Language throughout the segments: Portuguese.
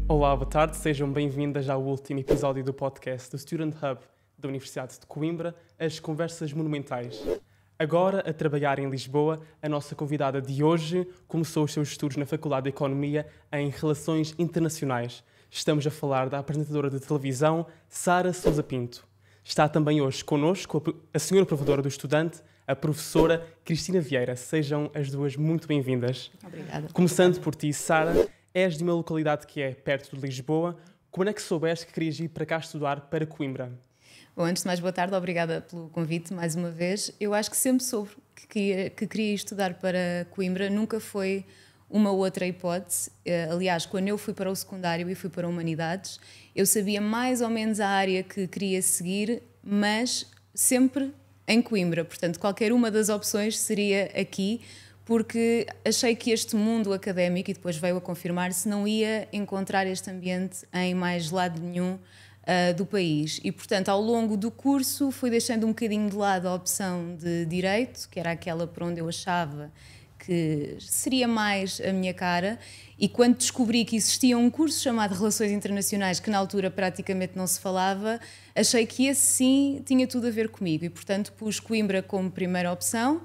Olá, boa tarde, sejam bem-vindas ao último episódio do podcast do Student Hub da Universidade de Coimbra, As Conversas Monumentais. Agora, a trabalhar em Lisboa, a nossa convidada de hoje começou os seus estudos na Faculdade de Economia em Relações Internacionais. Estamos a falar da apresentadora de televisão, Sara Sousa Pinto. Está também hoje connosco a senhora provedora do estudante, a professora Cristina Vieira. Sejam as duas muito bem-vindas. Obrigada. Começando por ti, Sara, és de uma localidade que é perto de Lisboa. Como é que soubeste que querias ir para cá estudar para Coimbra? Bom, antes de mais, boa tarde, obrigada pelo convite mais uma vez. Eu acho que sempre soube que queria estudar para Coimbra, nunca foi uma outra hipótese. Aliás, quando eu fui para o secundário e fui para Humanidades, eu sabia mais ou menos a área que queria seguir, mas sempre em Coimbra. Portanto, qualquer uma das opções seria aqui, porque achei que este mundo académico, e depois veio a confirmar-se, não ia encontrar este ambiente em mais lado nenhum do país. E, portanto, ao longo do curso fui deixando um bocadinho de lado a opção de Direito, que era aquela por onde eu achava que seria mais a minha cara, e quando descobri que existia um curso chamado Relações Internacionais, que na altura praticamente não se falava, achei que esse sim tinha tudo a ver comigo e, portanto, pus Coimbra como primeira opção.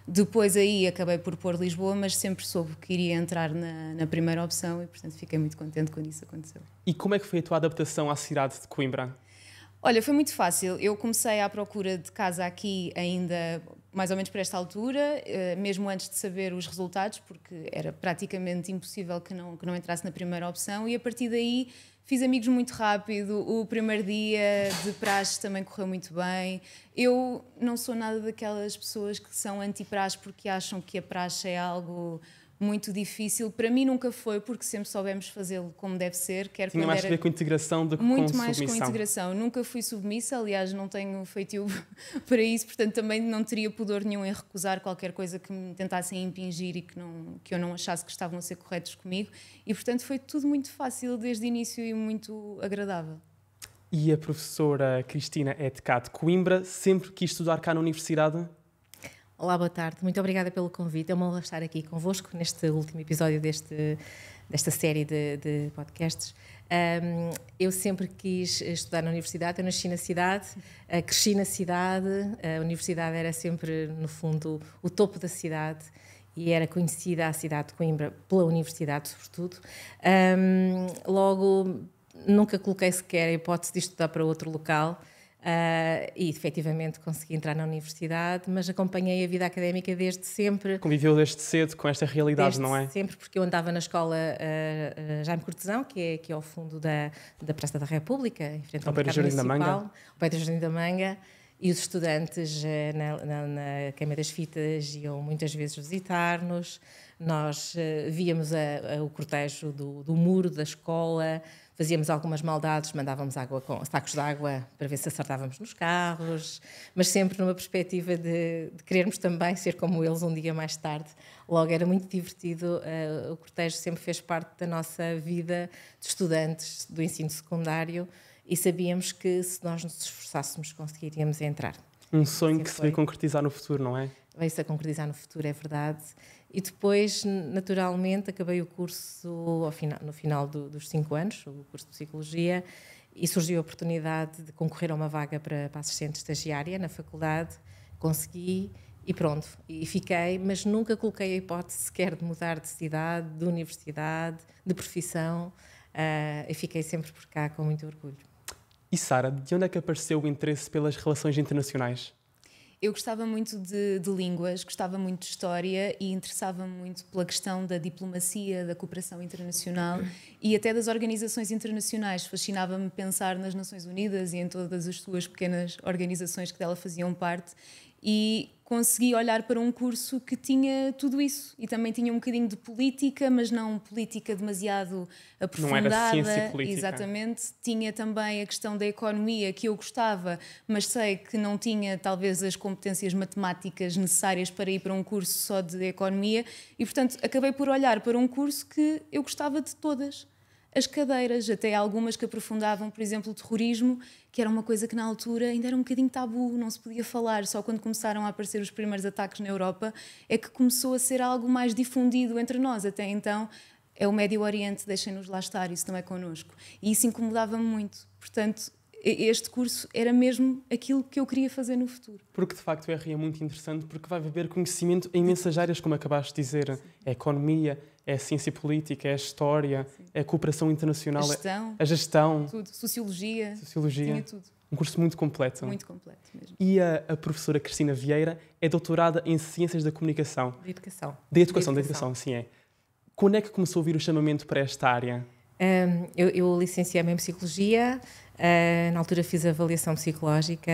Depois aí acabei por pôr Lisboa, mas sempre soube que iria entrar na primeira opção e, portanto, fiquei muito contente quando isso aconteceu. E como é que foi a tua adaptação à cidade de Coimbra? Olha, foi muito fácil. Eu comecei à procura de casa aqui ainda mais ou menos por esta altura, mesmo antes de saber os resultados, porque era praticamente impossível que não entrasse na primeira opção, e a partir daí fiz amigos muito rápido. O primeiro dia de praxe também correu muito bem. Eu não sou nada daquelas pessoas que são anti-praxe porque acham que a praxe é algo muito difícil. Para mim nunca foi, porque sempre soubemos fazê-lo como deve ser. Tinha mais a ver com integração do que com submissão. Muito mais com integração. Nunca fui submissa, aliás, não tenho feitio para isso, portanto também não teria pudor nenhum em recusar qualquer coisa que me tentassem impingir e que eu não achasse que estavam a ser corretos comigo. E, portanto, foi tudo muito fácil desde o início e muito agradável. E a professora Cristina é de cá de Coimbra, sempre quis estudar cá na universidade? Olá, boa tarde. Muito obrigada pelo convite. É uma honra estar aqui convosco neste último episódio desta série de podcasts. Eu sempre quis estudar na universidade. Eu nasci na cidade, cresci na cidade. A universidade era sempre, no fundo, o topo da cidade e era conhecida a cidade de Coimbra pela universidade, sobretudo. Logo, nunca coloquei sequer a hipótese de estudar para outro local. E efetivamente consegui entrar na universidade, mas acompanhei a vida académica desde sempre. Conviveu desde cedo com esta realidade, não é? Desde sempre, porque eu andava na escola Jaime Cortesão, que é ao fundo da Praça da República, em frente ao mercado municipal, ao pé do Jardim da Manga, e os estudantes na Queima das Fitas iam muitas vezes visitar-nos. Nós víamos o cortejo do muro da escola, fazíamos algumas maldades, mandávamos água com sacos de água para ver se acertávamos nos carros, mas sempre numa perspectiva de querermos também ser como eles um dia mais tarde. Logo era muito divertido, o cortejo sempre fez parte da nossa vida de estudantes do ensino secundário e sabíamos que se nós nos esforçássemos conseguiríamos entrar. Um sonho que se veio concretizar no futuro, não é? Veio-se a concretizar no futuro, é verdade. E depois, naturalmente, acabei o curso no final dos 5 anos, o curso de Psicologia, e surgiu a oportunidade de concorrer a uma vaga para assistente estagiária na faculdade. Consegui e pronto, e fiquei, mas nunca coloquei a hipótese sequer de mudar de cidade, de universidade, de profissão, e fiquei sempre por cá com muito orgulho. E Sara, de onde é que apareceu o interesse pelas relações internacionais? Eu gostava muito de línguas, gostava muito de história e interessava-me muito pela questão da diplomacia, da cooperação internacional e até das organizações internacionais. Fascinava-me pensar nas Nações Unidas e em todas as suas pequenas organizações que dela faziam parte, e consegui olhar para um curso que tinha tudo isso e também tinha um bocadinho de política, mas não política demasiado aprofundada. Não era ciência política. Exatamente. Tinha também a questão da economia, que eu gostava, mas sei que não tinha talvez as competências matemáticas necessárias para ir para um curso só de economia e, portanto, acabei por olhar para um curso que eu gostava de todas as cadeiras, até algumas que aprofundavam, por exemplo, o terrorismo, que era uma coisa que na altura ainda era um bocadinho tabu, não se podia falar. Só quando começaram a aparecer os primeiros ataques na Europa é que começou a ser algo mais difundido entre nós. Até então é o Médio Oriente, deixem-nos lá estar, isso não é connosco. E isso incomodava-me muito. Portanto, este curso era mesmo aquilo que eu queria fazer no futuro. Porque, de facto, o RI é muito interessante porque vai haver conhecimento em imensas áreas, como acabaste de dizer. Sim. É a economia, é a ciência política, é a história, sim, é a cooperação internacional, a gestão, tudo. Sociologia. Tinha tudo. Um curso muito completo. Muito completo mesmo. E a professora Cristina Vieira é doutorada em Ciências da Comunicação. De Educação. Da Educação, sim é. Quando é que começou a vir o chamamento para esta área? Eu licenciei-me em Psicologia, na altura fiz a avaliação psicológica,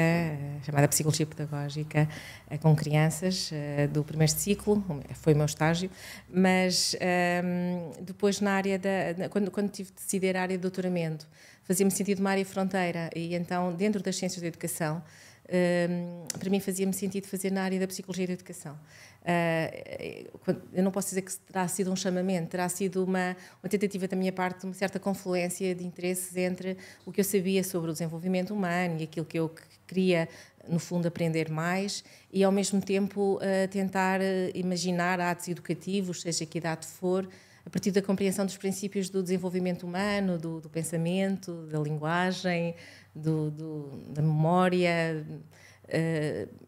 chamada Psicologia Pedagógica, com crianças do primeiro ciclo, foi o meu estágio, mas depois na área quando tive de decidir a área de doutoramento, fazia-me sentido uma área fronteira, e então dentro das ciências da educação, para mim fazia-me sentido fazer na área da Psicologia da Educação. Eu não posso dizer que terá sido um chamamento, terá sido uma tentativa da minha parte de uma certa confluência de interesses entre o que eu sabia sobre o desenvolvimento humano e aquilo que eu queria, no fundo, aprender mais, e ao mesmo tempo tentar imaginar atos educativos, seja que idade for, a partir da compreensão dos princípios do desenvolvimento humano, do pensamento, da linguagem, da memória.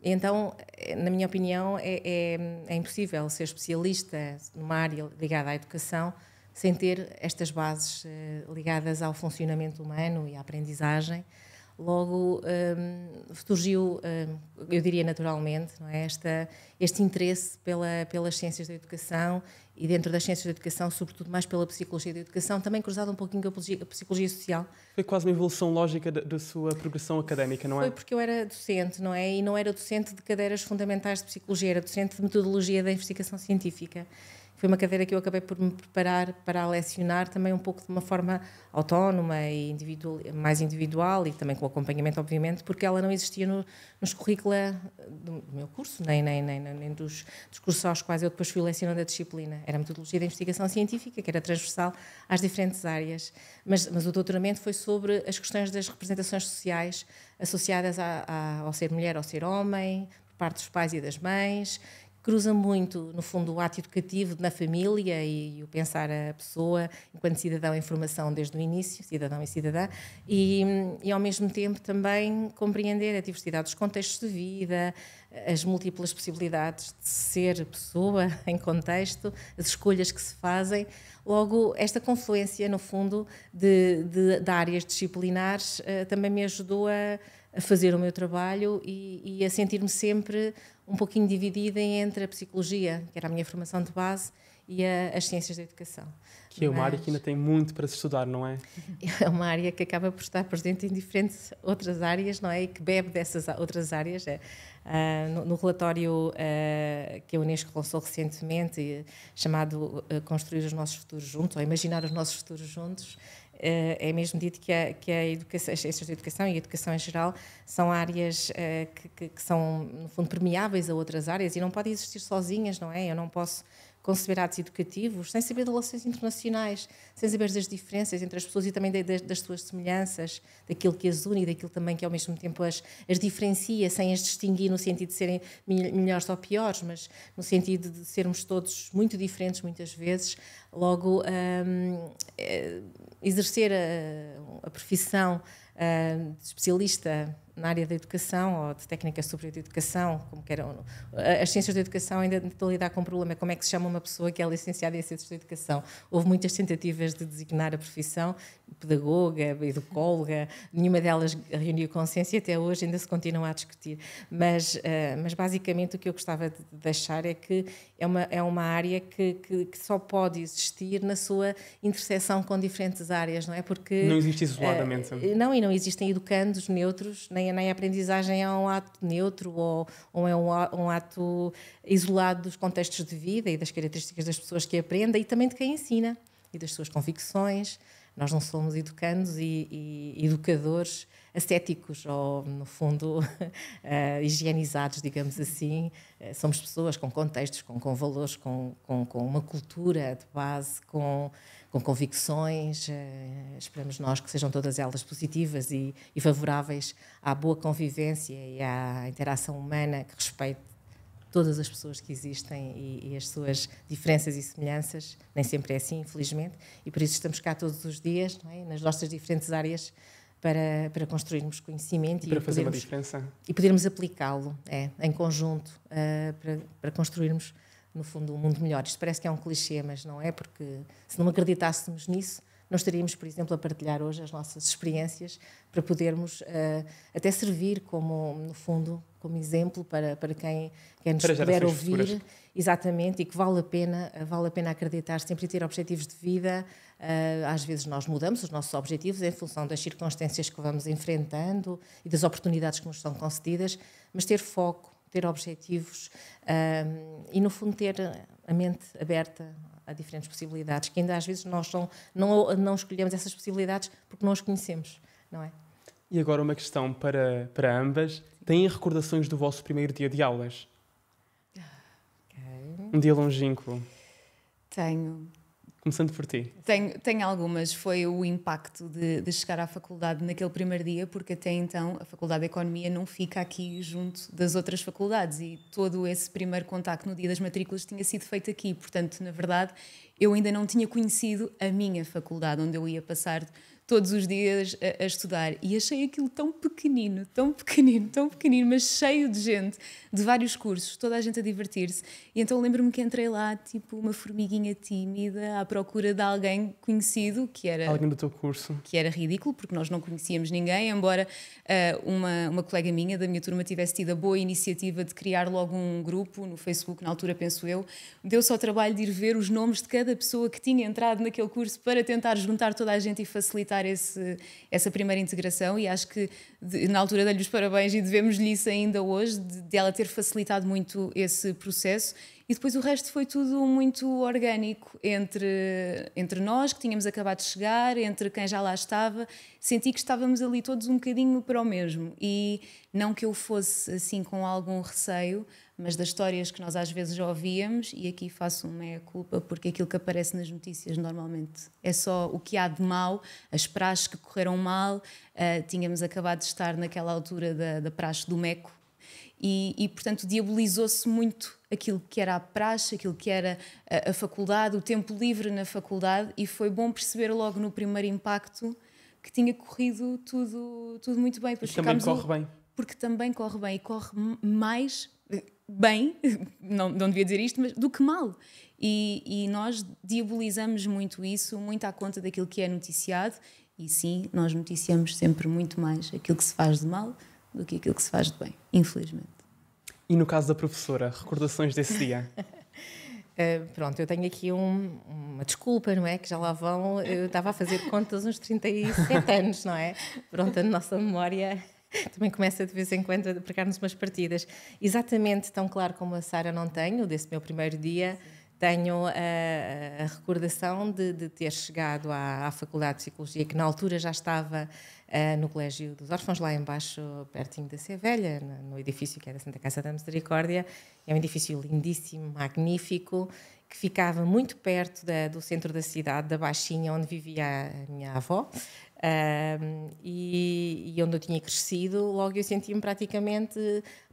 Então, na minha opinião, é impossível ser especialista numa área ligada à educação sem ter estas bases ligadas ao funcionamento humano e à aprendizagem. Logo, surgiu, eu diria naturalmente, não é? este interesse pelas ciências da educação, e dentro das ciências da educação, sobretudo mais pela psicologia da educação, também cruzado um pouquinho com a psicologia social. Foi quase uma evolução lógica da sua progressão académica, não é? Foi porque eu era docente, não é? E não era docente de cadeiras fundamentais de psicologia, era docente de metodologia da investigação científica. Foi uma cadeira que eu acabei por me preparar para lecionar também um pouco de uma forma autónoma e mais individual, e também com acompanhamento, obviamente, porque ela não existia nos currícula do meu curso, nem dos cursos aos quais eu depois fui lecionando a disciplina. Era a metodologia da investigação científica, que era transversal às diferentes áreas. Mas o doutoramento foi sobre as questões das representações sociais associadas ao ser mulher, ao ser homem, por parte dos pais e das mães. Cruza muito, no fundo, o ato educativo na família e o pensar a pessoa enquanto cidadão em formação desde o início, cidadão e cidadã, e ao mesmo tempo também compreender a diversidade dos contextos de vida, as múltiplas possibilidades de ser pessoa em contexto, as escolhas que se fazem. Logo, esta confluência, no fundo, de áreas disciplinares também me ajudou a fazer o meu trabalho e a sentir-me sempre um pouquinho dividida entre a psicologia, que era a minha formação de base, e as ciências da educação. Que é uma área que ainda tem muito para se estudar, não é? É uma área que acaba por estar presente em diferentes outras áreas, não é? E que bebe dessas outras áreas. No relatório que a Unesco lançou recentemente, chamado Construir os Nossos Futuros Juntos, ou Imaginar os Nossos Futuros Juntos, é mesmo dito que as ciências da educação e a educação em geral são áreas que são, no fundo, permeáveis a outras áreas e não podem existir sozinhas, não é? Eu não posso conceber atos educativos sem saber de relações internacionais, sem saber das diferenças entre as pessoas e também das suas semelhanças, daquilo que as une e daquilo também que ao mesmo tempo as diferencia, sem as distinguir no sentido de serem melhores ou piores, mas no sentido de sermos todos muito diferentes muitas vezes. Logo, exercer a profissão de especialista na área da educação ou de técnica superior de educação, como que eram as ciências da educação, ainda estão a lidar com um problema, como é que se chama uma pessoa que é licenciada em ciências da educação. Houve muitas tentativas de designar a profissão, pedagoga, educóloga, nenhuma delas reuniu consenso e até hoje ainda se continua a discutir. Mas basicamente o que eu gostava de deixar é que é uma área que só pode existir na sua interseção com diferentes áreas, não é? Porque não existe isoladamente. Não, e não existem educandos neutros, nem a aprendizagem é um ato neutro ou é um ato isolado dos contextos de vida e das características das pessoas que aprendem e também de quem ensina e das suas convicções. Nós não somos educandos e educadores ascéticos ou, no fundo, higienizados, digamos assim. Somos pessoas com contextos, com valores, com uma cultura de base, com convicções. Esperamos nós que sejam todas elas positivas e favoráveis à boa convivência e à interação humana que respeite todas as pessoas que existem e as suas diferenças e semelhanças. Nem sempre é assim, infelizmente, e por isso estamos cá todos os dias, não é? Nas nossas diferentes áreas para construirmos conhecimento e para fazer uma diferença e podermos aplicá-lo em conjunto para construirmos, no fundo, um mundo melhor. Isto parece que é um clichê, mas não é, porque se não acreditássemos nisso, não estaríamos, por exemplo, a partilhar hoje as nossas experiências para podermos até servir como, no fundo, como exemplo para quem nos puder ouvir. Futuras. Exatamente, e que vale a pena acreditar sempre e ter objetivos de vida. Às vezes nós mudamos os nossos objetivos em função das circunstâncias que vamos enfrentando e das oportunidades que nos são concedidas, mas ter foco, ter objetivos e, no fundo, ter a mente aberta a diferentes possibilidades, que ainda às vezes nós não escolhemos essas possibilidades porque não as conhecemos, não é? E agora uma questão para ambas. Têm recordações do vosso primeiro dia de aulas? Okay. Um dia longínquo? Tenho. Começando por ti. Tenho algumas. Foi o impacto de chegar à faculdade naquele primeiro dia, porque até então a Faculdade de Economia não fica aqui junto das outras faculdades e todo esse primeiro contacto no dia das matrículas tinha sido feito aqui. Portanto, na verdade, eu ainda não tinha conhecido a minha faculdade, onde eu ia passar todos os dias a estudar, e achei aquilo tão pequenino, mas cheio de gente, de vários cursos, toda a gente a divertir-se. E então lembro-me que entrei lá, tipo uma formiguinha tímida, à procura de alguém conhecido, que era... Alguém do teu curso. Que era ridículo, porque nós não conhecíamos ninguém, embora uma colega minha, da minha turma, tivesse tido a boa iniciativa de criar logo um grupo no Facebook, na altura, penso eu. Deu-se ao trabalho de ir ver os nomes de cada pessoa que tinha entrado naquele curso para tentar juntar toda a gente e facilitar essa primeira integração, e acho que na altura dei-lhe os parabéns e devemos-lhe isso ainda hoje, de ela ter facilitado muito esse processo. E depois o resto foi tudo muito orgânico entre nós, que tínhamos acabado de chegar, entre quem já lá estava. Senti que estávamos ali todos um bocadinho para o mesmo. E não que eu fosse assim com algum receio, mas das histórias que nós às vezes já ouvíamos, e aqui faço uma meia-culpa, porque aquilo que aparece nas notícias normalmente é só o que há de mal, as praxes que correram mal. Tínhamos acabado de estar naquela altura da praxe do Meco, e portanto diabolizou-se muito aquilo que era a praxe, aquilo que era a faculdade, o tempo livre na faculdade, e foi bom perceber logo no primeiro impacto que tinha corrido tudo muito bem. Depois também corre bem. Porque também corre bem, e corre mais bem, não devia dizer isto, mas do que mal. E nós diabolizamos muito isso, muito à conta daquilo que é noticiado, e sim, nós noticiamos sempre muito mais aquilo que se faz de mal do que aquilo que se faz de bem, infelizmente. E no caso da professora, recordações desse dia? Pronto, eu tenho aqui uma desculpa, não é? Que já lá vão, eu estava a fazer contas uns 37 anos, não é? Pronto, a nossa memória também começa de vez em quando a pregar-nos umas partidas. Exatamente tão claro como a Sara não tenho, desse meu primeiro dia. Sim. Tenho a recordação de ter chegado à Faculdade de Psicologia, que na altura já estava no Colégio dos Órfãos, lá embaixo, pertinho da Sé Velha, no edifício que era Santa Casa da Misericórdia. É um edifício lindíssimo, magnífico, que ficava muito perto do centro da cidade, da Baixinha, onde vivia a minha avó. E onde eu tinha crescido, logo eu sentia-me praticamente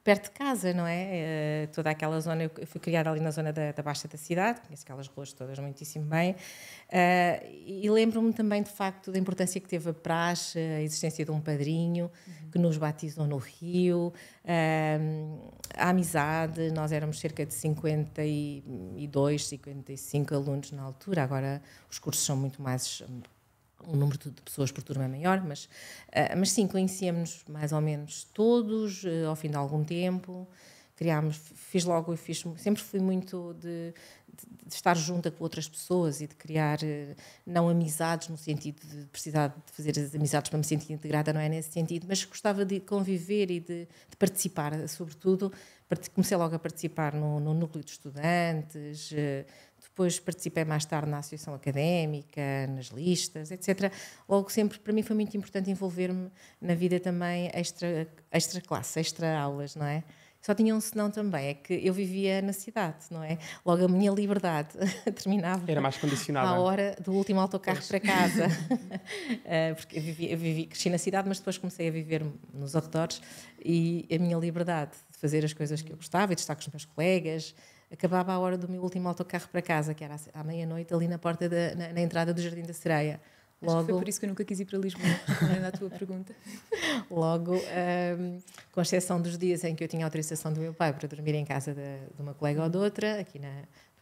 perto de casa, não é? Toda aquela zona, eu fui criada ali na zona da Baixa da cidade, conheço aquelas ruas todas muitíssimo bem, e lembro-me também, de facto, da importância que teve a praxe, a existência de um padrinho que nos batizou no Rio, a amizade. Nós éramos cerca de 52, 55 alunos na altura, agora os cursos são muito mais... um número de pessoas por turma maior, mas sim, conhecíamos mais ou menos todos, ao fim de algum tempo. Sempre fui muito de estar junta com outras pessoas e de criar, não amizades no sentido de precisar de fazer as amizades para me sentir integrada, não é nesse sentido, mas gostava de conviver e de participar, sobretudo. Comecei logo a participar no núcleo de estudantes, depois participei mais tarde na associação académica, nas listas, etc. Logo sempre, para mim foi muito importante envolver-me na vida também extra classe, extra aulas, não é? Só tinha um senão também, é que eu vivia na cidade, não é? Logo a minha liberdade terminava... Era mais condicionada. À hora do último autocarro para casa. Porque cresci na cidade, mas depois comecei a viver nos arredores, e a minha liberdade de fazer as coisas que eu gostava e de estar com os meus colegas. Acabava a hora do meu último autocarro para casa, que era à meia-noite, ali na porta na entrada do Jardim da Sereia. Logo, acho que foi por isso que eu nunca quis ir para Lisboa, respondendo à tua pergunta. Logo, com exceção dos dias em que eu tinha autorização do meu pai para dormir em casa de uma colega ou de outra, aqui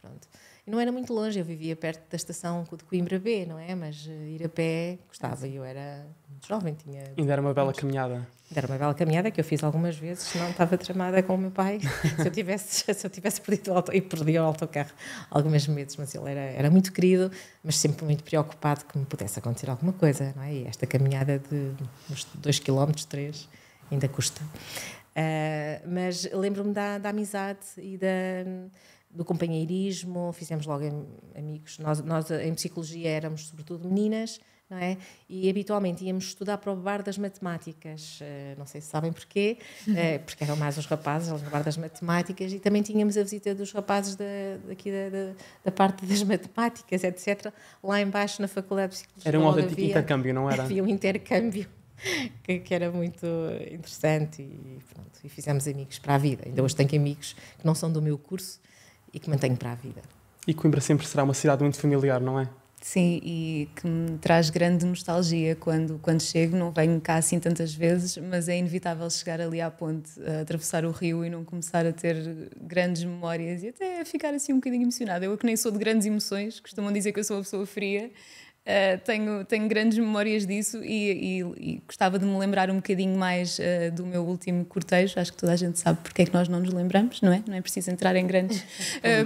pronto. E não era muito longe, eu vivia perto da estação de Coimbra B, não é? Mas ir a pé gostava, e eu era muito jovem, tinha... Ainda era uma bela caminhada. Ainda era uma bela caminhada que eu fiz algumas vezes, senão estava tramada com o meu pai. Se eu tivesse perdido e perdi o autocarro algumas vezes, mas ele era muito querido, mas sempre muito preocupado que me pudesse acontecer alguma coisa, não é? E esta caminhada de uns 2 km, 3, ainda custa. Mas lembro-me da amizade e do companheirismo, fizemos logo amigos. Nós em psicologia éramos sobretudo meninas, não é? E habitualmente íamos estudar para o bar das matemáticas, não sei se sabem porquê, porque eram mais os rapazes no bar das matemáticas, e também tínhamos a visita dos rapazes da parte das matemáticas, etc. Lá embaixo na Faculdade de Psicologia. Era um autêntico intercâmbio, não era? Havia um intercâmbio que era muito interessante e fizemos amigos para a vida. Ainda hoje tenho amigos que não são do meu curso e que mantenho para a vida. E Coimbra sempre será uma cidade muito familiar, não é? Sim, e que me traz grande nostalgia quando chego. Não venho cá assim tantas vezes, mas é inevitável chegar ali à ponte, atravessar o rio e não começar a ter grandes memórias e até ficar assim um bocadinho emocionada. Eu que nem sou de grandes emoções, costumam dizer que eu sou uma pessoa fria. Tenho grandes memórias disso e gostava de me lembrar um bocadinho mais do meu último cortejo. Acho que toda a gente sabe porque é que nós não nos lembramos, não é? Não é preciso entrar em grandes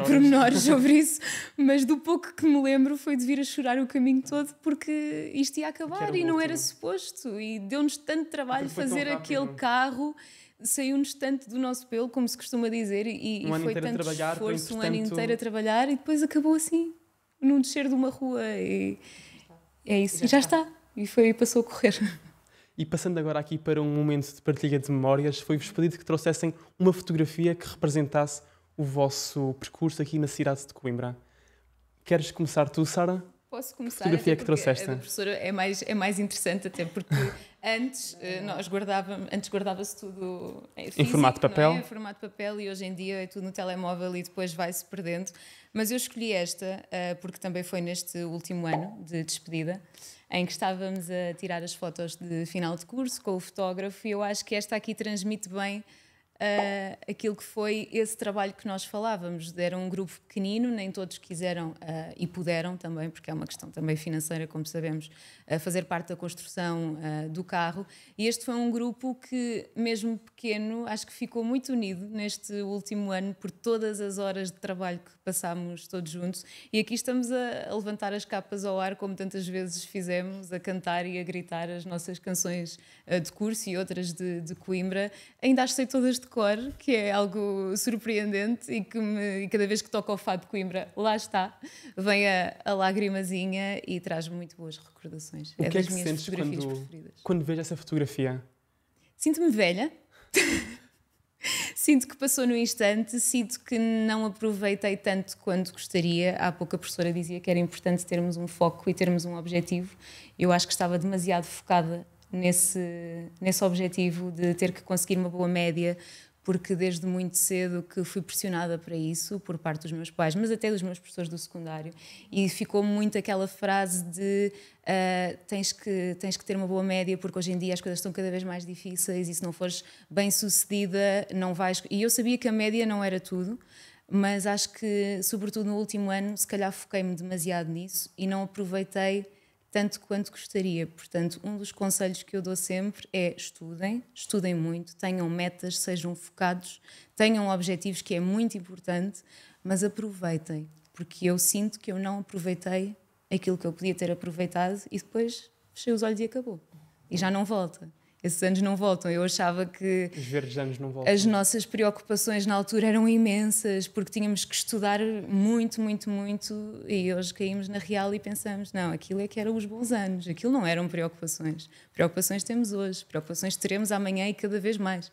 pormenores sobre isso, mas do pouco que me lembro foi de vir a chorar o caminho todo porque isto ia acabar e não era suposto, e deu-nos tanto trabalho fazer aquele carro. Saiu-nos tanto do nosso pelo, como se costuma dizer, e foi tanto esforço, um ano inteiro a trabalhar, e depois acabou assim, num descer de uma rua, e é isso, e já está. E passou a correr. E passando agora aqui para um momento de partilha de memórias, foi-vos pedido que trouxessem uma fotografia que representasse o vosso percurso aqui na cidade de Coimbra. Queres começar tu, Sara? Posso começar? Que fotografia que trouxeste? A da professora é mais interessante, até porque antes guardava-se tudo físico, em formato de papel. Não é? Em formato de papel, e hoje em dia é tudo no telemóvel e depois vai-se perdendo. Mas eu escolhi esta porque também foi neste último ano de despedida, em que estávamos a tirar as fotos de final de curso com o fotógrafo, e eu acho que esta aqui transmite bem aquilo que foi esse trabalho que nós falávamos. Era um grupo pequenino, nem todos quiseram e puderam também, porque é uma questão também financeira, como sabemos, fazer parte da construção do carro, e este foi um grupo que, mesmo pequeno, acho que ficou muito unido neste último ano por todas as horas de trabalho que passámos todos juntos, e aqui estamos a levantar as capas ao ar, como tantas vezes fizemos, a cantar e a gritar as nossas canções de curso e outras de Coimbra. Ainda as sei todas de cor, que é algo surpreendente, e cada vez que toco ao fado de Coimbra, lá está, vem a lagrimazinha e traz muito boas recordações. O que é das minhas sentes fotografias preferidas. Quando vejo essa fotografia? Sinto-me velha. Sinto que passou no instante, sinto que não aproveitei tanto quanto gostaria. Há pouco a professora dizia que era importante termos um foco e termos um objetivo. Eu acho que estava demasiado focada nesse objetivo de ter que conseguir uma boa média, porque desde muito cedo que fui pressionada para isso por parte dos meus pais, mas até dos meus professores do secundário, e ficou muito aquela frase de tens que ter uma boa média, porque hoje em dia as coisas estão cada vez mais difíceis e se não fores bem sucedida não vais... E eu sabia que a média não era tudo, mas acho que, sobretudo no último ano, se calhar foquei-me demasiado nisso e não aproveitei tanto quanto gostaria. Portanto, um dos conselhos que eu dou sempre é estudem muito, tenham metas, sejam focados, tenham objetivos, que é muito importante, mas aproveitem, porque eu sinto que eu não aproveitei aquilo que eu podia ter aproveitado e depois fechei os olhos e acabou. E já não volta. Esses anos não voltam. Eu achava que os verdes anos não voltam. As nossas preocupações na altura eram imensas, porque tínhamos que estudar muito, muito, muito, e hoje caímos na real e pensamos, não, aquilo é que eram os bons anos, aquilo não eram preocupações. Preocupações temos hoje, preocupações teremos amanhã e cada vez mais.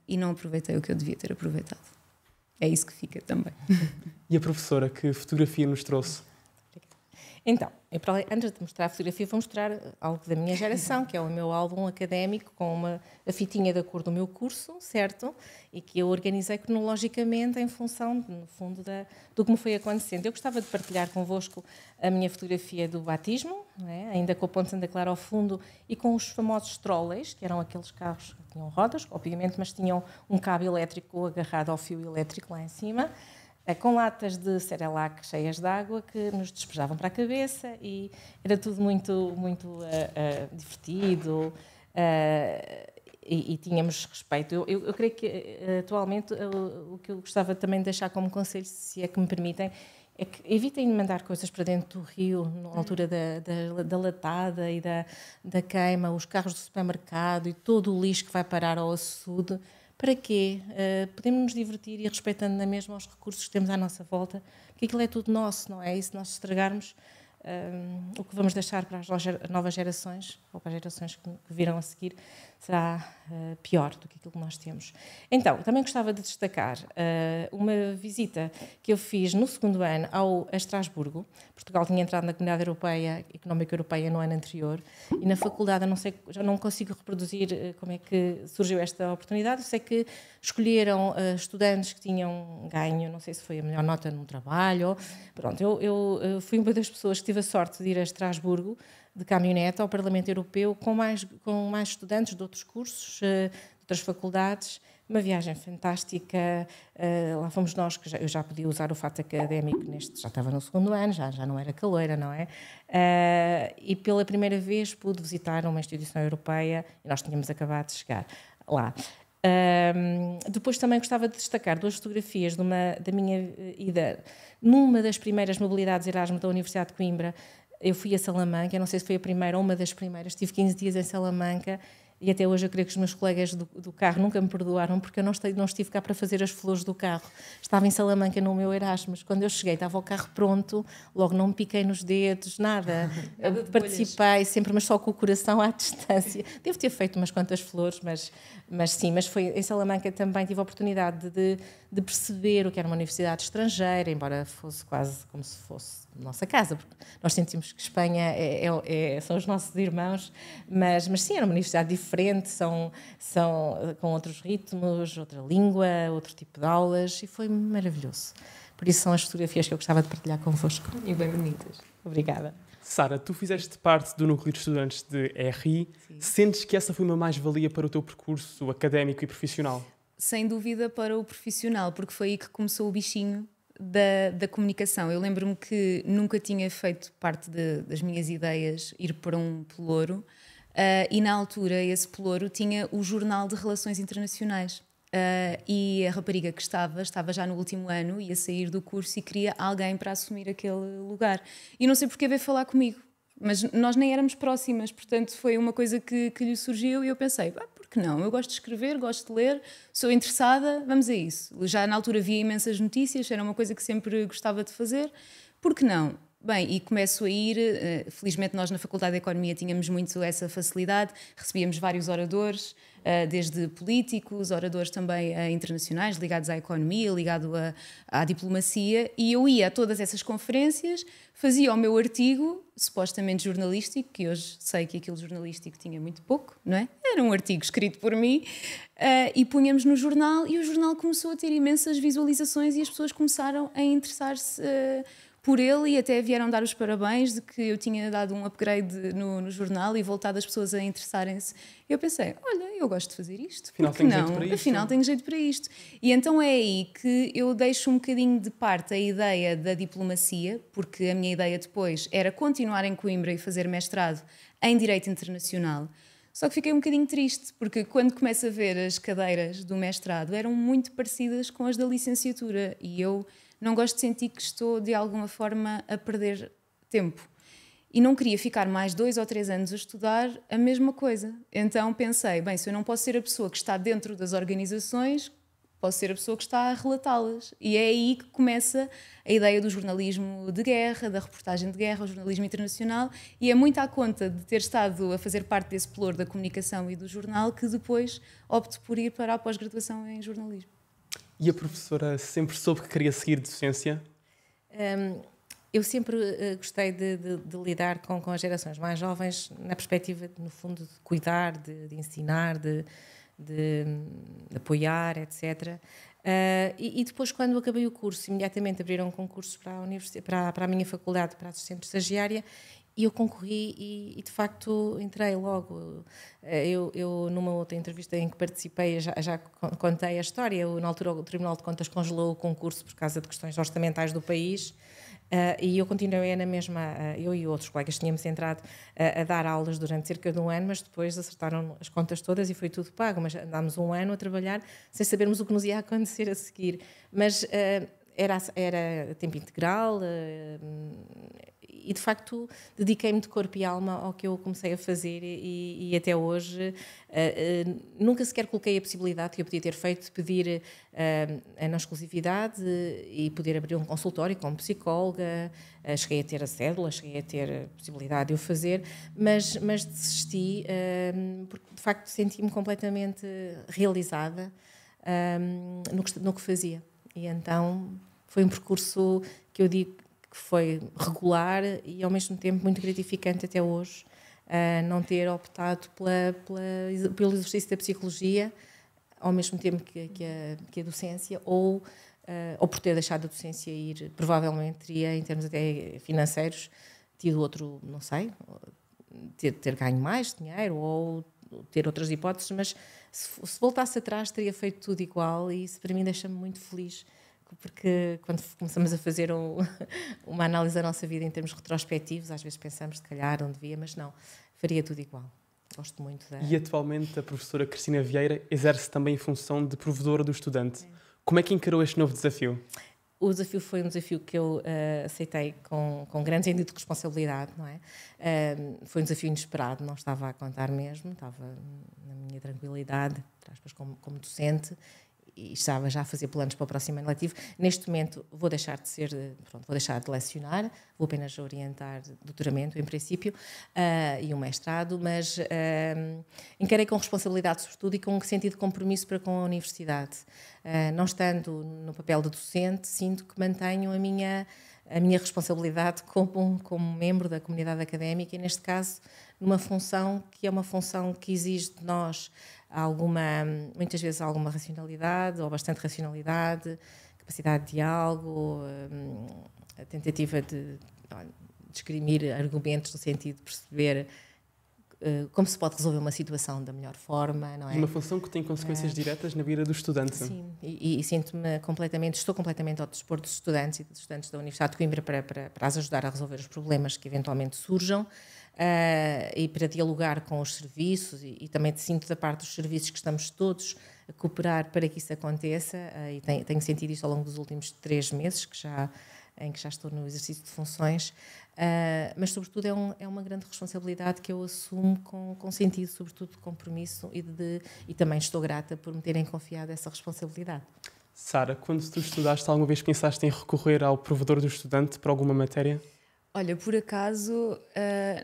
E não aproveitei o que eu devia ter aproveitado. É isso que fica também. E a professora, que fotografia nos trouxe? Então, antes de mostrar a fotografia, vou mostrar algo da minha geração, que é o meu álbum académico com a fitinha da cor do meu curso, certo? E que eu organizei cronologicamente em função, no fundo, do que me foi acontecendo. Eu gostava de partilhar convosco a minha fotografia do batismo, não é? Ainda com a Ponte Santa Clara ao fundo e com os famosos trolleys, que eram aqueles carros que tinham rodas, obviamente, mas tinham um cabo elétrico agarrado ao fio elétrico lá em cima, com latas de Cerelac cheias de água que nos despejavam para a cabeça, e era tudo muito, muito divertido, e tínhamos respeito. Eu creio que atualmente o que eu gostava também de deixar como conselho, se é que me permitem, é que evitem mandar coisas para dentro do rio na altura da latada e da queima, os carros do supermercado e todo o lixo que vai parar ao açude. Para quê? Podemos nos divertir e respeitando na mesma os recursos que temos à nossa volta, porque aquilo é tudo nosso, não é? E se nós estragarmos, o que vamos deixar para as novas gerações, ou para as gerações que virão a seguir, será pior do que aquilo que nós temos. Então, também gostava de destacar uma visita que eu fiz no segundo ano a Estrasburgo. Portugal tinha entrado na Comunidade Económica Europeia no ano anterior, e na faculdade, já não consigo reproduzir como é que surgiu esta oportunidade. Eu sei que escolheram estudantes que tinham ganho, não sei se foi a melhor nota num trabalho. Pronto, eu fui uma das pessoas que tive a sorte de ir a Estrasburgo de caminhonete ao Parlamento Europeu com mais estudantes de outros cursos, de outras faculdades. Uma viagem fantástica. Lá fomos nós, que eu já podia usar o fato académico, já estava no segundo ano, já não era caloira, não é? E pela primeira vez pude visitar uma instituição europeia, e nós tínhamos acabado de chegar lá. Depois também gostava de destacar 2 fotografias da minha ida numa das primeiras mobilidades Erasmus da Universidade de Coimbra. Eu fui a Salamanca, não sei se foi a primeira ou uma das primeiras, tive 15 dias em Salamanca, e até hoje eu creio que os meus colegas do carro nunca me perdoaram, porque eu não estive cá para fazer as flores do carro. Estava em Salamanca no meu Erasmus. Quando eu cheguei, estava o carro pronto, logo não me piquei nos dedos, nada. Eu participei sempre, mas só com o coração à distância. Devo ter feito umas quantas flores, mas foi em Salamanca também. Tive a oportunidade de perceber o que era uma universidade estrangeira, embora fosse quase como se fosse nossa casa, porque nós sentimos que Espanha são os nossos irmãos, mas sim, era uma universidade diferente, são com outros ritmos, outra língua, outro tipo de aulas, e foi maravilhoso. Por isso são as fotografias que eu gostava de partilhar convosco. E bem bonitas. Obrigada. Sara, tu fizeste parte do núcleo de estudantes de RI. Sim. Sentes que essa foi uma mais-valia para o teu percurso académico e profissional? Sem dúvida para o profissional, porque foi aí que começou o bichinho da comunicação. Eu lembro-me que nunca tinha feito parte das minhas ideias ir para um pelouro, e na altura esse pelouro tinha o Jornal de Relações Internacionais, e a rapariga que estava já no último ano, ia sair do curso e queria alguém para assumir aquele lugar. E não sei porque veio falar comigo, mas nós nem éramos próximas, portanto foi uma coisa que lhe surgiu, e eu pensei, por que não? Eu gosto de escrever, gosto de ler, sou interessada, vamos a isso. Já na altura via imensas notícias, era uma coisa que sempre gostava de fazer, por que não? Bem, e começo a ir, felizmente nós na Faculdade de Economia tínhamos muito essa facilidade, recebíamos vários oradores, desde políticos, oradores também internacionais, ligados à economia, ligado à diplomacia, e eu ia a todas essas conferências, fazia o meu artigo, supostamente jornalístico, que hoje sei que aquilo jornalístico tinha muito pouco, não é? Era um artigo escrito por mim, e punhamos no jornal, e o jornal começou a ter imensas visualizações e as pessoas começaram a interessar-se por ele, e até vieram dar os parabéns de que eu tinha dado um upgrade no jornal e voltado as pessoas a interessarem-se. Eu pensei, olha, eu gosto de fazer isto, afinal tenho jeito para isto. Afinal tenho jeito para isto. E então é aí que eu deixo um bocadinho de parte a ideia da diplomacia, porque a minha ideia depois era continuar em Coimbra e fazer mestrado em Direito Internacional. Só que fiquei um bocadinho triste, porque quando começo a ver as cadeiras do mestrado eram muito parecidas com as da licenciatura, e eu não gosto de sentir que estou, de alguma forma, a perder tempo. E não queria ficar mais 2 ou 3 anos a estudar a mesma coisa. Então pensei, bem, se eu não posso ser a pessoa que está dentro das organizações, posso ser a pessoa que está a relatá-las. E é aí que começa a ideia do jornalismo de guerra, da reportagem de guerra, o jornalismo internacional, e é muito à conta de ter estado a fazer parte desse pelouro da comunicação e do jornal que depois opto por ir para a pós-graduação em jornalismo. E a professora sempre soube que queria seguir docência? Eu sempre gostei de lidar com as gerações mais jovens na perspectiva, no fundo, de cuidar, de ensinar, de apoiar, etc. E depois, quando acabei o curso, imediatamente abriram concursos para a minha faculdade, para assistente estagiária, e eu concorri e de facto entrei logo. Eu numa outra entrevista em que participei, já contei a história. Na altura o Tribunal de Contas congelou o concurso por causa de questões orçamentais do país. E eu continuei na mesma, eu e outros colegas tínhamos entrado a dar aulas durante cerca de um ano, mas depois acertaram as contas todas e foi tudo pago, mas andámos um ano a trabalhar sem sabermos o que nos ia acontecer a seguir. Mas era tempo integral e de facto dediquei-me de corpo e alma ao que eu comecei a fazer e até hoje nunca sequer coloquei a possibilidade que eu podia ter feito de pedir a não exclusividade e poder abrir um consultório como psicóloga. Cheguei a ter a cédula, cheguei a ter a possibilidade de o fazer, mas desisti porque de facto senti-me completamente realizada no que fazia. E então foi um percurso que eu digo que foi regular e ao mesmo tempo muito gratificante até hoje, não ter optado pelo exercício da psicologia ao mesmo tempo que a docência ou por ter deixado a docência ir. Provavelmente teria, em termos até financeiros, tido outro, não sei, ter ganho mais dinheiro ou ter outras hipóteses, mas se voltasse atrás teria feito tudo igual e isso para mim deixa-me muito feliz. Porque quando começamos a fazer uma análise da nossa vida em termos retrospectivos, às vezes pensamos, se calhar, não devia, mas não, faria tudo igual. Gosto muito da... E atualmente a professora Cristina Vieira exerce também a função de provedora do estudante. Como é que encarou este novo desafio? O desafio foi um desafio que eu aceitei com grande sentido de responsabilidade, não é? Foi um desafio inesperado, não estava a contar mesmo, estava na minha tranquilidade, como docente, e estava já a fazer planos para o próximo ano letivo. Neste momento vou deixar de lecionar, vou apenas orientar doutoramento, em princípio, e um mestrado, mas encarei com responsabilidade, sobretudo, e com um sentido de compromisso para com a universidade. Não estando no papel de docente, sinto que mantenho a minha responsabilidade como membro da comunidade académica e, neste caso, numa função que é uma função que exige de nós muitas vezes alguma racionalidade ou bastante racionalidade, capacidade de diálogo, a tentativa de esgrimir argumentos no sentido de perceber como se pode resolver uma situação da melhor forma, não é? Uma função que tem consequências diretas na vida do estudante. Sim, e estou completamente ao dispor dos estudantes e dos estudantes da Universidade de Coimbra para as ajudar a resolver os problemas que eventualmente surjam. E para dialogar com os serviços e também sinto da parte dos serviços que estamos todos a cooperar para que isso aconteça e tenho sentido isso ao longo dos últimos 3 meses em que já estou no exercício de funções, mas sobretudo é uma grande responsabilidade que eu assumo com sentido sobretudo de compromisso e também estou grata por me terem confiado essa responsabilidade. Sara, quando tu estudaste, alguma vez pensaste em recorrer ao provedor do estudante para alguma matéria? Olha, por acaso,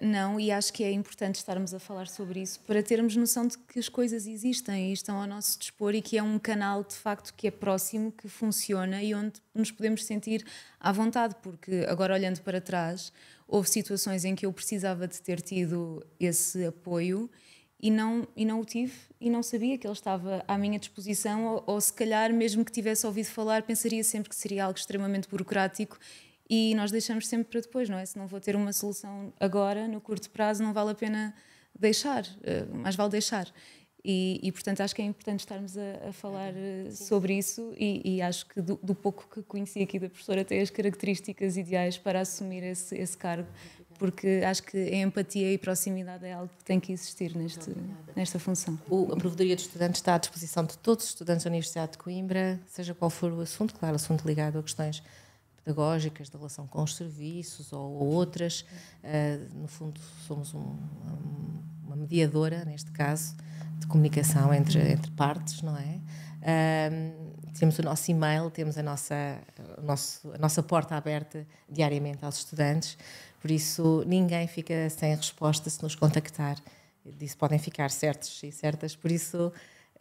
não, e acho que é importante estarmos a falar sobre isso para termos noção de que as coisas existem e estão ao nosso dispor e que é um canal, de facto, que é próximo, que funciona e onde nos podemos sentir à vontade, porque agora, olhando para trás, houve situações em que eu precisava de ter tido esse apoio e não o tive e não sabia que ele estava à minha disposição ou se calhar, mesmo que tivesse ouvido falar, pensaria sempre que seria algo extremamente burocrático. E nós deixamos sempre para depois, não é? Se não vou ter uma solução agora, no curto prazo, não vale a pena deixar, mais vale deixar. E portanto, acho que é importante estarmos a falar sobre isso e acho que do pouco que conheci aqui da professora tem as características ideais para assumir esse cargo, porque acho que a empatia e proximidade é algo que tem que existir nesta função. A Provedoria de Estudantes está à disposição de todos os estudantes da Universidade de Coimbra, seja qual for o assunto, claro, assunto ligado a questões pedagógicas, de relação com os serviços ou outras. No fundo, somos uma mediadora, neste caso, de comunicação entre partes, não é? Temos o nosso e-mail, temos a nossa porta aberta diariamente aos estudantes, por isso ninguém fica sem resposta se nos contactar. Disso podem ficar certos e certas, por isso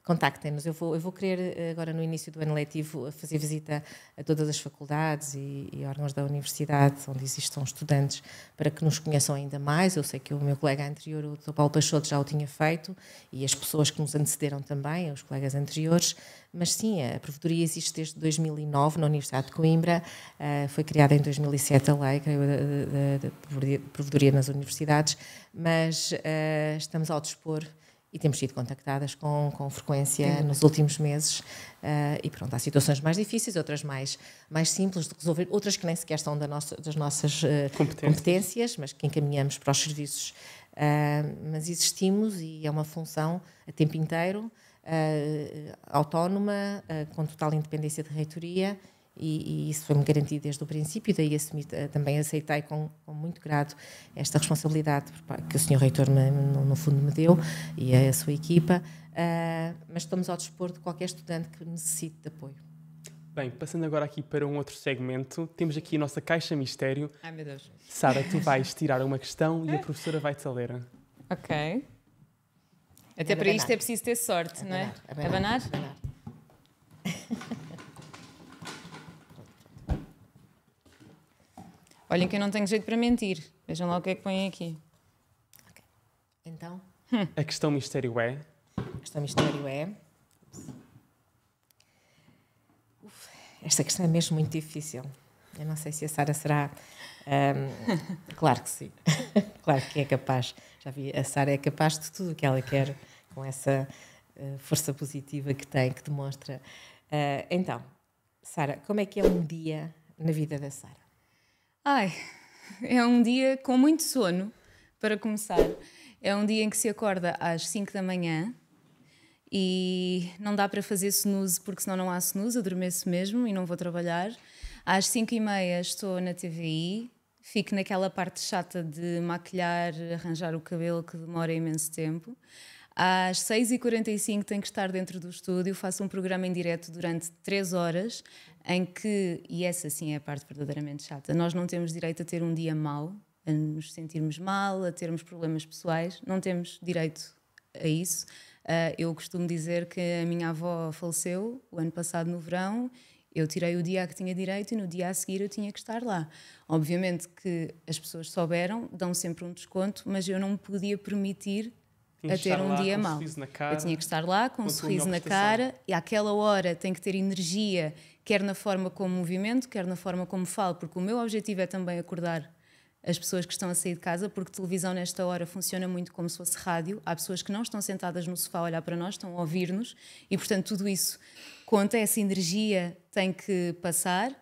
contactem-nos. Eu vou querer, agora no início do ano letivo, fazer visita a todas as faculdades e órgãos da universidade onde existam estudantes, para que nos conheçam ainda mais. Eu sei que o meu colega anterior, o Dr. Paulo Peixoto, já o tinha feito, e as pessoas que nos antecederam também, os colegas anteriores. Mas sim, a Provedoria existe desde 2009 na Universidade de Coimbra. Foi criada em 2007 a lei da Provedoria nas universidades, mas estamos ao dispor e temos sido contactadas com frequência nos últimos meses. E pronto, há situações mais difíceis, outras mais simples de resolver, outras que nem sequer são das nossas competências, mas que encaminhamos para os serviços. Mas existimos e é uma função a tempo inteiro, autónoma, com total independência de reitoria, e isso foi-me garantido desde o princípio, daí também aceitei com muito grado esta responsabilidade que o Sr. Reitor no fundo me deu, e a sua equipa, mas estamos ao dispor de qualquer estudante que necessite de apoio. Bem, passando agora aqui para um outro segmento, temos aqui a nossa caixa mistério. Ai, meu Deus. Sara, tu vais tirar uma questão e a professora vai-te a ler. Ok. Até para isto é preciso ter sorte, não é? Abanar? Abanar. Olhem que eu não tenho jeito para mentir. Vejam lá o que é que põem aqui. Okay. Então? A questão mistério é... A questão mistério é... Esta questão é mesmo muito difícil. Eu não sei se a Sara será... Claro que sim. Claro que é capaz. Já vi, a Sara é capaz de tudo o que ela quer, com essa força positiva que tem, que demonstra. Então, Sara, como é que é um dia na vida da Sara? Ai, é um dia com muito sono, para começar. É um dia em que se acorda às 5 da manhã e não dá para fazer snooze, porque senão não há snooze, adormeço mesmo e não vou trabalhar. Às 5h30 estou na TVI, fico naquela parte chata de maquilhar, arranjar o cabelo, que demora imenso tempo. Às 6h45 tenho que estar dentro do estúdio, faço um programa em direto durante 3 horas, em que, e essa sim é a parte verdadeiramente chata, nós não temos direito a ter um dia mau, a nos sentirmos mal, a termos problemas pessoais, não temos direito a isso. Eu costumo dizer que a minha avó faleceu o ano passado no verão, eu tirei o dia a que tinha direito e no dia a seguir eu tinha que estar lá. Obviamente que as pessoas souberam, dão sempre um desconto, mas eu não me podia permitir a ter um dia mau. Eu tinha que estar lá com um sorriso na cara e àquela hora tenho que ter energia, quer na forma como movimento, quer na forma como falo, porque o meu objetivo é também acordar as pessoas que estão a sair de casa, porque televisão nesta hora funciona muito como se fosse rádio. Há pessoas que não estão sentadas no sofá a olhar para nós, estão a ouvir-nos e, portanto, tudo isso conta, essa energia tem que passar.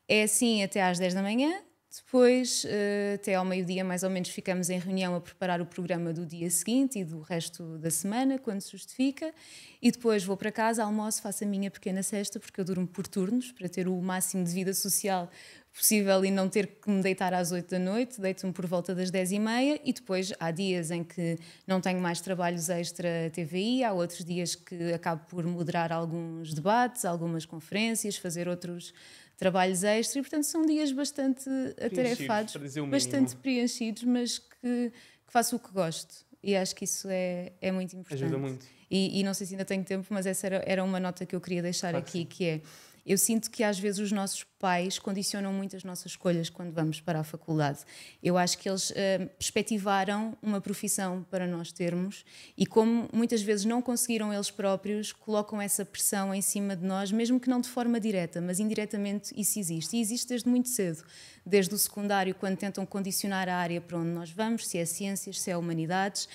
É assim até às 10 da manhã. Depois, até ao meio-dia, mais ou menos, ficamos em reunião a preparar o programa do dia seguinte e do resto da semana, quando se justifica. E depois vou para casa, almoço, faço a minha pequena sesta, porque eu durmo por turnos, para ter o máximo de vida social possível e não ter que me deitar às 8 da noite. Deito-me por volta das 10h30 e depois há dias em que não tenho mais trabalhos extra TVI, há outros dias que acabo por moderar alguns debates, algumas conferências, fazer outros trabalhos extra e, portanto, são dias bastante atarefados, bastante preenchidos, mas que faço o que gosto. E acho que isso é muito importante. Ajuda muito. E não sei se ainda tenho tempo, mas essa era uma nota que eu queria deixar aqui, que é... Eu sinto que às vezes os nossos pais condicionam muito as nossas escolhas quando vamos para a faculdade. Eu acho que eles perspectivaram uma profissão para nós termos e como muitas vezes não conseguiram eles próprios, colocam essa pressão em cima de nós, mesmo que não de forma direta, mas indiretamente isso existe. E existe desde muito cedo, desde o secundário, quando tentam condicionar a área para onde nós vamos, se é ciências, se é humanidades,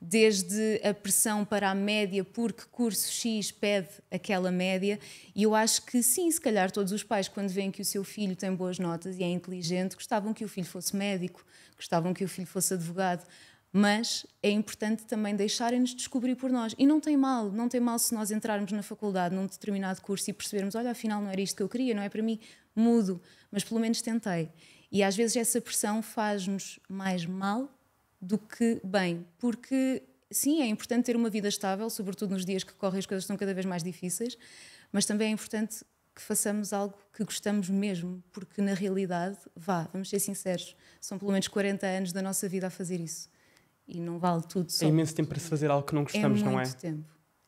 desde a pressão para a média, porque curso X pede aquela média, e eu acho que sim, se calhar todos os pais, quando veem que o seu filho tem boas notas e é inteligente, gostavam que o filho fosse médico, gostavam que o filho fosse advogado, mas é importante também deixarem-nos descobrir por nós. E não tem mal se nós entrarmos na faculdade num determinado curso e percebermos, olha, afinal não era isto que eu queria, não é para mim, mudo, mas pelo menos tentei. E às vezes essa pressão faz-nos mais mal do que bem, porque sim, é importante ter uma vida estável, sobretudo nos dias que correm as coisas estão cada vez mais difíceis, mas também é importante que façamos algo que gostamos mesmo, porque na realidade, vamos ser sinceros, são pelo menos 40 anos da nossa vida a fazer isso e não vale tudo só. É imenso tempo para se fazer algo que não gostamos, não é?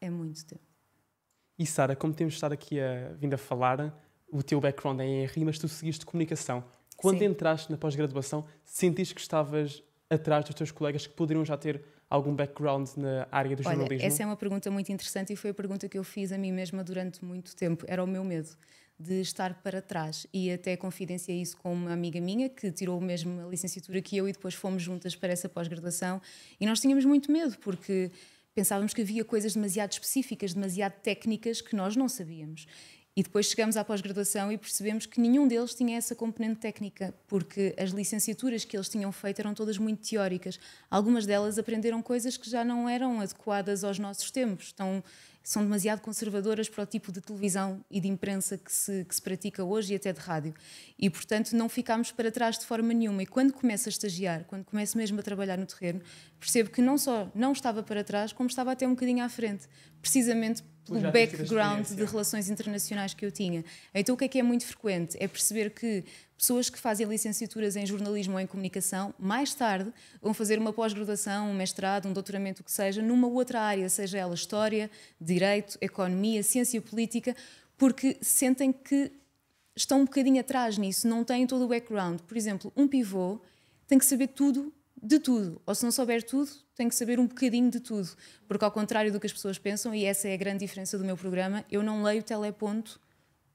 É muito tempo. E Sara, como temos estado aqui vindo a falar, o teu background é em RI, mas tu seguiste comunicação. Quando Sim. entraste na pós-graduação, sentiste que estavas atrás dos teus colegas que poderiam já ter algum background na área do jornalismo? Olha, essa é uma pergunta muito interessante e foi a pergunta que eu fiz a mim mesma durante muito tempo. Era o meu medo de estar para trás, e até confidenciei isso com uma amiga minha que tirou mesmo a licenciatura que eu, e depois fomos juntas para essa pós-graduação, e nós tínhamos muito medo porque pensávamos que havia coisas demasiado específicas, demasiado técnicas que nós não sabíamos. E depois chegamos à pós-graduação e percebemos que nenhum deles tinha essa componente técnica, porque as licenciaturas que eles tinham feito eram todas muito teóricas. Algumas delas aprenderam coisas que já não eram adequadas aos nossos tempos. São demasiado conservadoras para o tipo de televisão e de imprensa que se pratica hoje, e até de rádio. E, portanto, não ficámos para trás de forma nenhuma. E quando começo a estagiar, quando começo mesmo a trabalhar no terreno, percebo que não só não estava para trás, como estava até um bocadinho à frente. Precisamente pelo background de relações internacionais que eu tinha. Então, o que é muito frequente? É perceber que pessoas que fazem licenciaturas em jornalismo ou em comunicação, mais tarde vão fazer uma pós-graduação, um mestrado, um doutoramento, o que seja, numa outra área, seja ela história, direito, economia, ciência política, porque sentem que estão um bocadinho atrás nisso, não têm todo o background. Por exemplo, um pivô tem que saber tudo de tudo, ou se não souber tudo, tem que saber um bocadinho de tudo, porque ao contrário do que as pessoas pensam, e essa é a grande diferença do meu programa, eu não leio teleponto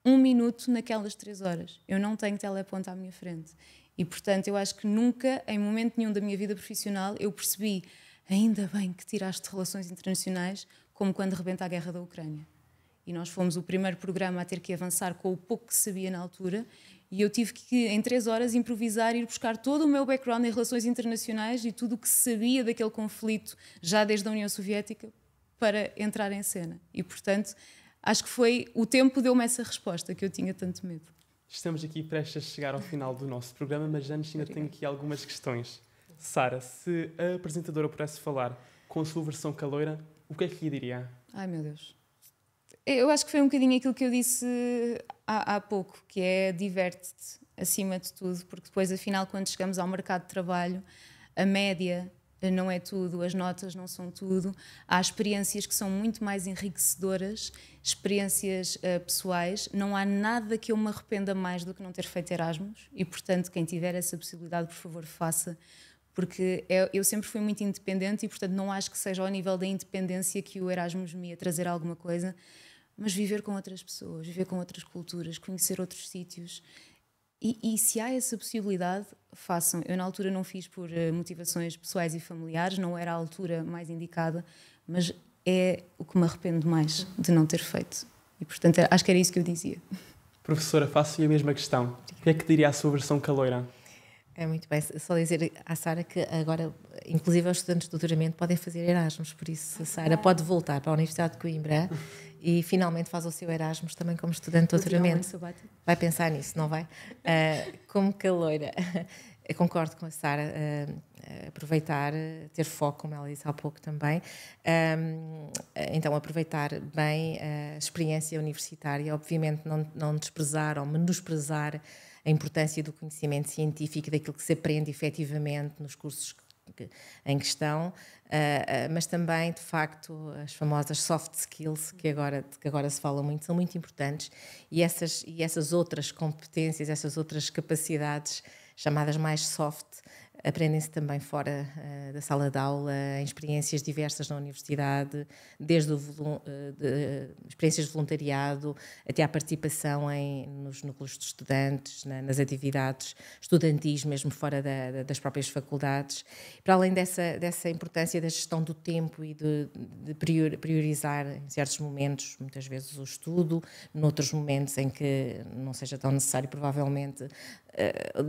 1 minuto naquelas 3 horas. Eu não tenho teleponto à minha frente. E, portanto, eu acho que nunca, em momento nenhum da minha vida profissional, eu percebi, ainda bem que tiraste relações internacionais, como quando rebenta a guerra da Ucrânia. E nós fomos o primeiro programa a ter que avançar com o pouco que sabia na altura, e eu tive que, em 3 horas, improvisar e ir buscar todo o meu background em relações internacionais e tudo o que se sabia daquele conflito, já desde a União Soviética, para entrar em cena. E, portanto, acho que foi o tempo deu-me essa resposta que eu tinha tanto medo. Estamos aqui prestes a chegar ao final do nosso programa, mas antes ainda tenho aqui algumas questões. Sara, se a apresentadora pudesse falar com a sua versão caloira, o que é que lhe diria? Ai, meu Deus. Eu acho que foi um bocadinho aquilo que eu disse há pouco, que é diverte-te acima de tudo, porque depois, afinal, quando chegamos ao mercado de trabalho, a média não é tudo, as notas não são tudo. Há experiências que são muito mais enriquecedoras, experiências pessoais. Não há nada que eu me arrependa mais do que não ter feito Erasmus, e, portanto, quem tiver essa possibilidade, por favor, faça, porque eu sempre fui muito independente e, portanto, não acho que seja ao nível da independência que o Erasmus me ia trazer alguma coisa, mas viver com outras pessoas, viver com outras culturas, conhecer outros sítios. E se há essa possibilidade, façam. Eu na altura não fiz por motivações pessoais e familiares, não era a altura mais indicada, mas é o que me arrependo mais de não ter feito. E, portanto, acho que era isso que eu dizia. Professora, faço-lhe a mesma questão. O que é que diria a sua versão caloira? É muito bem. Só dizer à Sara que agora, inclusive, os estudantes de doutoramento podem fazer Erasmus, por isso a Sara pode voltar para a Universidade de Coimbra e finalmente faz o seu Erasmus também como estudante de doutoramento. Vai pensar nisso, não vai? Como caloira, eu concordo com a Sara, aproveitar, ter foco, como ela disse há pouco também. Então, aproveitar bem a experiência universitária, obviamente não desprezar ou menosprezar a importância do conhecimento científico, daquilo que se aprende efetivamente nos cursos em questão, mas também, de facto, as famosas soft skills, que agora se fala muito, são muito importantes, e essas outras competências, essas outras capacidades, chamadas mais soft, aprendem-se também fora da sala de aula, em experiências diversas na universidade, desde experiências de voluntariado até à participação nos núcleos de estudantes, nas atividades estudantis, mesmo fora das próprias faculdades. Para além dessa importância da gestão do tempo e de priorizar em certos momentos, muitas vezes o estudo, noutros momentos em que não seja tão necessário, provavelmente,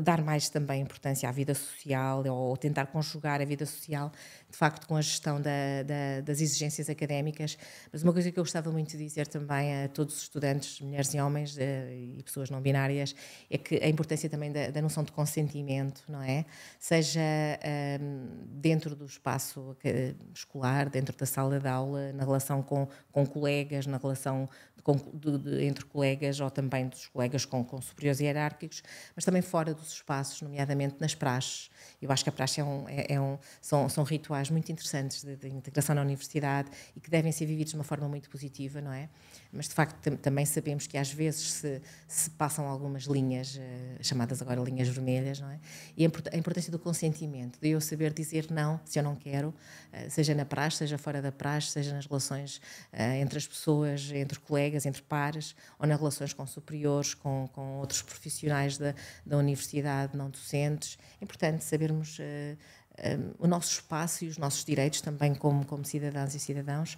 dar mais também importância à vida social ou tentar conjugar a vida social, de facto, com a gestão das exigências académicas. Mas uma coisa que eu gostava muito de dizer também a todos os estudantes, mulheres e homens e pessoas não binárias, é que a importância também da noção de consentimento, não é? Seja dentro do espaço escolar, dentro da sala de aula, na relação com colegas, na relação entre colegas ou também dos colegas com superiores hierárquicos, mas também fora dos espaços, nomeadamente nas praxes. Eu acho que a praxe são rituais muito interessantes de integração na universidade e que devem ser vividos de uma forma muito positiva, não é? Mas, de facto, também sabemos que às vezes se passam algumas linhas, chamadas agora linhas vermelhas, não é? E a importância do consentimento, de eu saber dizer não, se eu não quero, seja na praxe, seja fora da praxe, seja nas relações entre as pessoas, entre colegas, entre pares, ou nas relações com superiores, com outros profissionais da universidade, não docentes. É importante sabermos o nosso espaço e os nossos direitos também como cidadãs e cidadãos,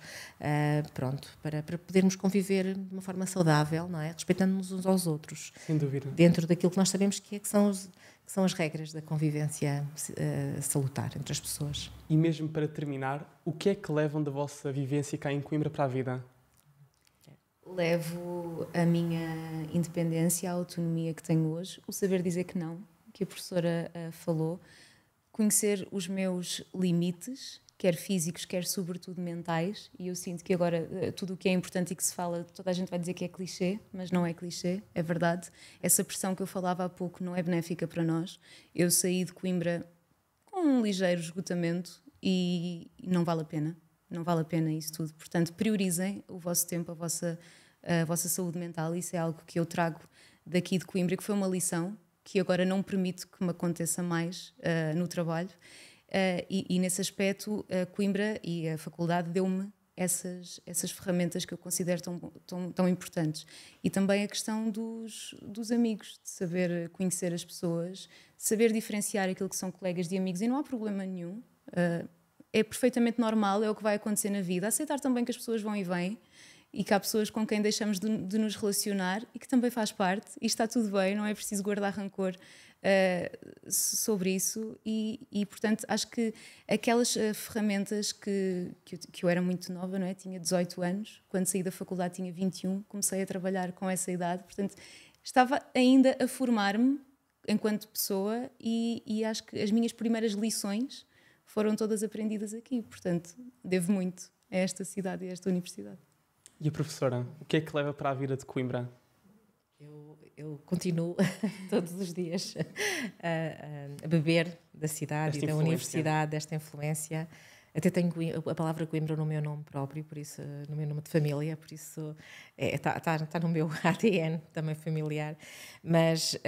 para podermos conviver de uma forma saudável, não é? Respeitando-nos uns aos outros. Sem dúvida. Dentro daquilo que nós sabemos que são as regras da convivência salutar entre as pessoas. E mesmo para terminar, o que é que levam da vossa vivência cá em Coimbra para a vida? Levo a minha independência, a autonomia que tenho hoje, o saber dizer que não, que a professora falou, conhecer os meus limites, quer físicos, quer sobretudo mentais, e eu sinto que agora tudo o que é importante e que se fala, toda a gente vai dizer que é clichê, mas não é clichê, é verdade. Essa pressão que eu falava há pouco não é benéfica para nós. Eu saí de Coimbra com um ligeiro esgotamento e não vale a pena. Não vale a pena isso tudo. Portanto, priorizem o vosso tempo, a vossa saúde mental. Isso é algo que eu trago daqui de Coimbra, que foi uma lição que agora não permito que me aconteça mais no trabalho. E nesse aspecto, Coimbra e a faculdade deu-me essas ferramentas que eu considero tão importantes. E também a questão dos amigos, de saber conhecer as pessoas, saber diferenciar aquilo que são colegas de amigos, e não há problema nenhum. É perfeitamente normal, é o que vai acontecer na vida. Aceitar também que as pessoas vão e vêm e que há pessoas com quem deixamos de nos relacionar e que também faz parte, e está tudo bem, não é preciso guardar rancor sobre isso. E, portanto, acho que aquelas ferramentas que eu era muito nova, não é? Tinha 18 anos, quando saí da faculdade tinha 21, comecei a trabalhar com essa idade, portanto, estava ainda a formar-me enquanto pessoa e acho que as minhas primeiras lições foram todas aprendidas aqui, portanto, devo muito a esta cidade e a esta universidade. E a professora, o que é que leva para a vida de Coimbra? Eu continuo todos os dias a beber da cidade e da universidade, desta influência. Até tenho a palavra Coimbra no meu nome próprio, por isso, no meu nome de família, por isso está no meu ADN também familiar. Mas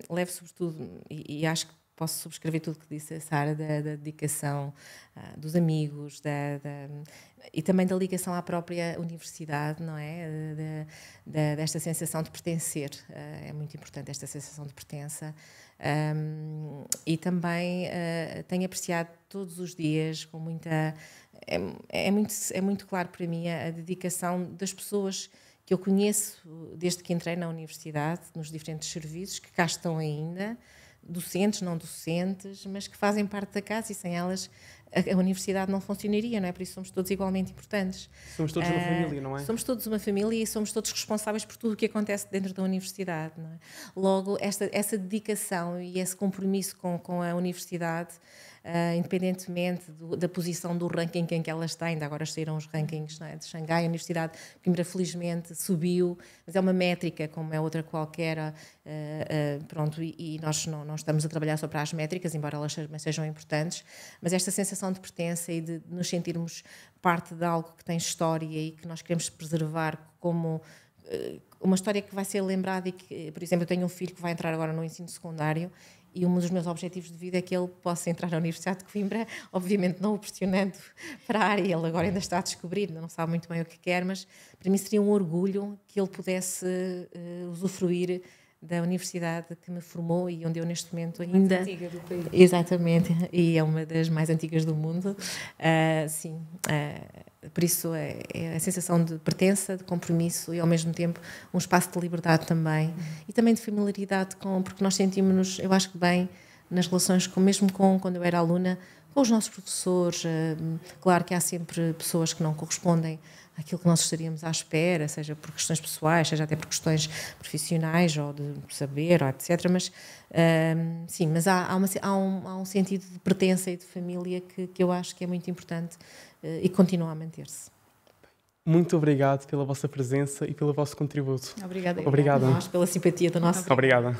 levo sobretudo, e acho que posso subscrever tudo o que disse a Sara, da dedicação dos amigos, e também da ligação à própria universidade, não é? Desta sensação de pertencer. É muito importante esta sensação de pertença. E também tenho apreciado todos os dias com muita... É muito claro para mim a dedicação das pessoas que eu conheço desde que entrei na universidade, nos diferentes serviços, que cá estão ainda, docentes, não docentes, mas que fazem parte da casa, e sem elas a universidade não funcionaria, não é? Por isso somos todos igualmente importantes. Somos todos uma família, não é? Somos todos uma família e somos todos responsáveis por tudo o que acontece dentro da universidade, não é? Logo, essa dedicação e esse compromisso com a universidade, independentemente da posição do ranking em que ela está, ainda agora saíram os rankings, não é? De Xangai, a Universidade de Coimbra felizmente subiu, mas é uma métrica como é outra qualquer, pronto, e nós não estamos a trabalhar só para as métricas, embora elas sejam importantes, mas esta sensação de pertença e de nos sentirmos parte de algo que tem história e que nós queremos preservar como uma história que vai ser lembrada, e que, por exemplo, eu tenho um filho que vai entrar agora no ensino secundário, e um dos meus objetivos de vida é que ele possa entrar na Universidade de Coimbra, obviamente não o pressionando para a área, ele agora ainda está a descobrir, ainda não sabe muito bem o que quer, mas para mim seria um orgulho que ele pudesse usufruir da universidade que me formou e onde eu neste momento ainda... Mais antiga do país. Exatamente, e é uma das mais antigas do mundo. Sim, por isso é a sensação de pertença, de compromisso e ao mesmo tempo um espaço de liberdade também, e também de familiaridade, porque nós sentimos-nos, eu acho que bem, nas relações, mesmo quando eu era aluna, com os nossos professores. Claro que há sempre pessoas que não correspondem àquilo que nós estaríamos à espera, seja por questões pessoais, seja até por questões profissionais, ou de saber, ou etc. Mas, sim, mas há um sentido de pertença e de família que eu acho que é muito importante e continua a manter-se. Muito obrigado pela vossa presença e pelo vosso contributo. Obrigada. Nós, pela simpatia do nosso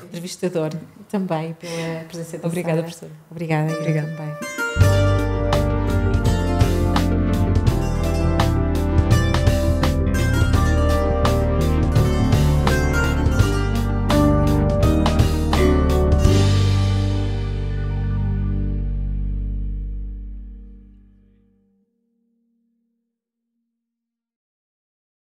entrevistador, também pela presença da Obrigada, Sara. professora. Obrigada. Obrigada. Também.